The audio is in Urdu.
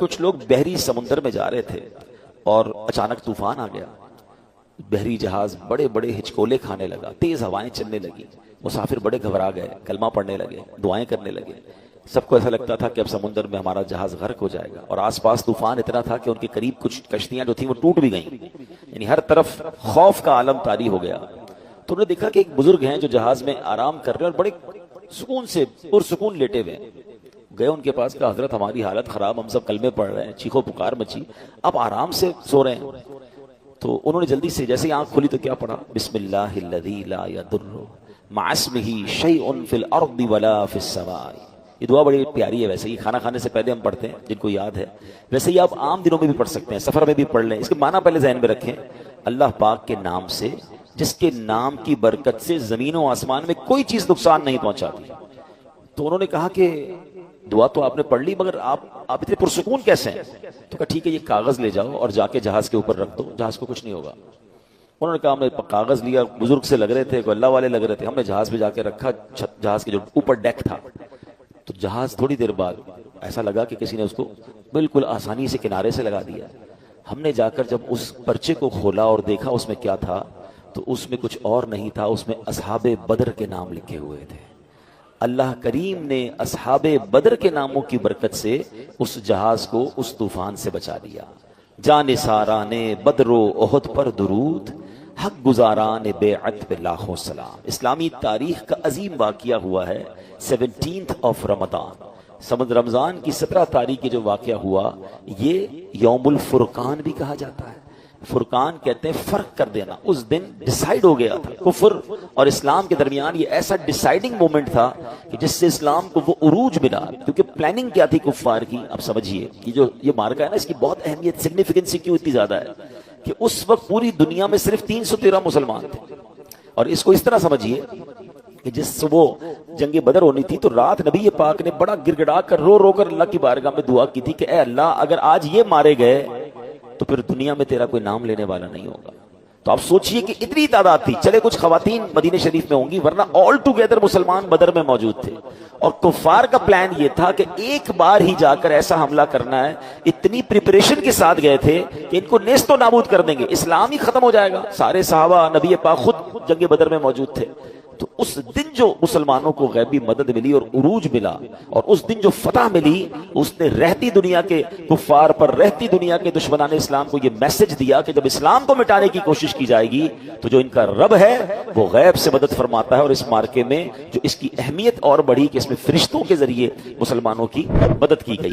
کچھ لوگ بحری سمندر میں جا رہے تھے اور اچانک طوفان آ گیا. بحری جہاز بڑے بڑے ہچکولے کھانے لگا، تیز ہوائیں چلنے لگی، مسافر بڑے گھبرا گئے، کلمہ پڑھنے لگے، دعائیں کرنے لگے. سب کو ایسا لگتا تھا کہ اب سمندر میں ہمارا جہاز غرق ہو جائے گا، اور آس پاس طوفان اتنا تھا کہ ان کے قریب کچھ کشتیاں جو تھیں وہ ٹوٹ بھی گئیں، یعنی ہر طرف خوف کا عالم طاری ہو گیا. تو انہوں نے دیکھا کہ ایک بزرگ ہیں جو جہاز میں آرام کر رہے ہیں اور بڑے سکون سے پرسکون لیٹے ہوئے ہیں. گئے ان کے پاس کہ حضرت ہماری حالت خراب، ہم سب کلمے پڑھ رہے ہیں، چیخو پکار مچی، آپ آرام سے سو رہے ہیں. تو انہوں نے جلدی سے جیسے ہی آنکھ کھلی تو کیا پڑھا؟ بسم اللہ الذی لا یضر مع اسمہ شیء فی الارض ولا فی السماء. یہ دعا بڑی پیاری ہے، ویسے ہی کھانا کھانے سے پہلے ہم پڑھتے ہیں جن کو یاد ہے. ویسے ہی آپ عام دنوں میں بھی پڑھ سکتے ہیں، سفر میں بھی پڑھ لیں. اس کے معنی پہلے ذہن میں رکھیں، اللہ پاک کے نام سے، جس کے نام کی برکت سے زمین و آسمان میں کوئی چیز نقصان نہیں پہنچاتی. تو انہوں نے کہا کہ دعا تو آپ نے پڑھ لی، مگر آپ اتنے پرسکون کیسے ہیں؟ تو کہا ٹھیک ہے، یہ کاغذ لے جاؤ اور جا کے جہاز کے اوپر رکھ دو، جہاز کو کچھ نہیں ہوگا. انہوں نے کہا ہم نے کاغذ لیا، بزرگ سے لگ رہے تھے، کوئی اللہ والے لگ رہے تھے، ہم نے جہاز پہ جا کے رکھا. جہاز کے جو اوپر ڈیک تھا، تو جہاز تھوڑی دیر بعد ایسا لگا کہ کسی نے اس کو بالکل آسانی سے کنارے سے لگا دیا. ہم نے جا کر جب اس پرچے کو کھولا اور دیکھا اس میں کیا تھا، تو اس میں کچھ اور نہیں تھا، اس میں اصحاب بدر کے نام لکھے ہوئے تھے. اللہ کریم نے اصحاب بدر کے ناموں کی برکت سے اس جہاز کو اس طوفان سے بچا لیا. جان ساران بدر و احد پر درود، حق گزاران بیعت پہ لاکھوں سلام. اسلامی تاریخ کا عظیم واقعہ ہوا ہے 17 رمضان. رمضان کی 17 تاریخ کی جو واقعہ ہوا، یہ یوم الفرقان بھی کہا جاتا ہے. فرقان کہتے ہیں فرق کر دینا. اس دن ڈیسائیڈ ہو گیا تھا کفر اور اسلام کے درمیان. یہ ایسا ڈیسائیڈنگ مومنٹ تھا کہ جس سے اسلام کو وہ عروج ملا. کیونکہ پلاننگ کیا تھی کفار کی، اب سمجھیے یہ مارکا ہے نا، اس کی بہت اہمیت، سگنیفیکنسی کیوں اتنی زیادہ ہے کہ اس وقت پوری دنیا میں صرف 313 مسلمان تھے. اور اس کو اس طرح سمجھیے کہ جس وہ جنگ بدر ہونی تھی تو رات نبی پاک نے بڑا گڑ گڑا کر رو کر اللہ کی بارگاہ میں دعا کی تھی کہ اے اللہ، اگر آج یہ مارے گئے تو پھر دنیا میں تیرا کوئی نام لینے والا نہیں ہوگا. تو آپ سوچئے کہ اتنی تعداد تھی. چلے کچھ خواتین مدینہ شریف میں ہوں گی، ورنہ آل ٹوگیدر مسلمان بدر میں موجود تھے. اور کفار کا پلان یہ تھا کہ ایک بار ہی جا کر ایسا حملہ کرنا ہے. اتنی پریپریشن کے ساتھ گئے تھے کہ ان کو نیست و نابود کر دیں گے، اسلام ہی ختم ہو جائے گا. سارے صحابہ نبی پاک خود جنگ بدر میں موجود تھے. تو اس دن جو مسلمانوں کو غیبی مدد ملی اور عروج ملا، اور اس دن جو فتح ملی، اس نے رہتی دنیا کے کفار پر، رہتی دنیا کے دشمنان اسلام کو یہ میسج دیا کہ جب اسلام کو مٹانے کی کوشش کی جائے گی تو جو ان کا رب ہے وہ غیب سے مدد فرماتا ہے. اور اس مارکے میں جو اس کی اہمیت اور بڑھی کہ اس میں فرشتوں کے ذریعے مسلمانوں کی مدد کی گئی.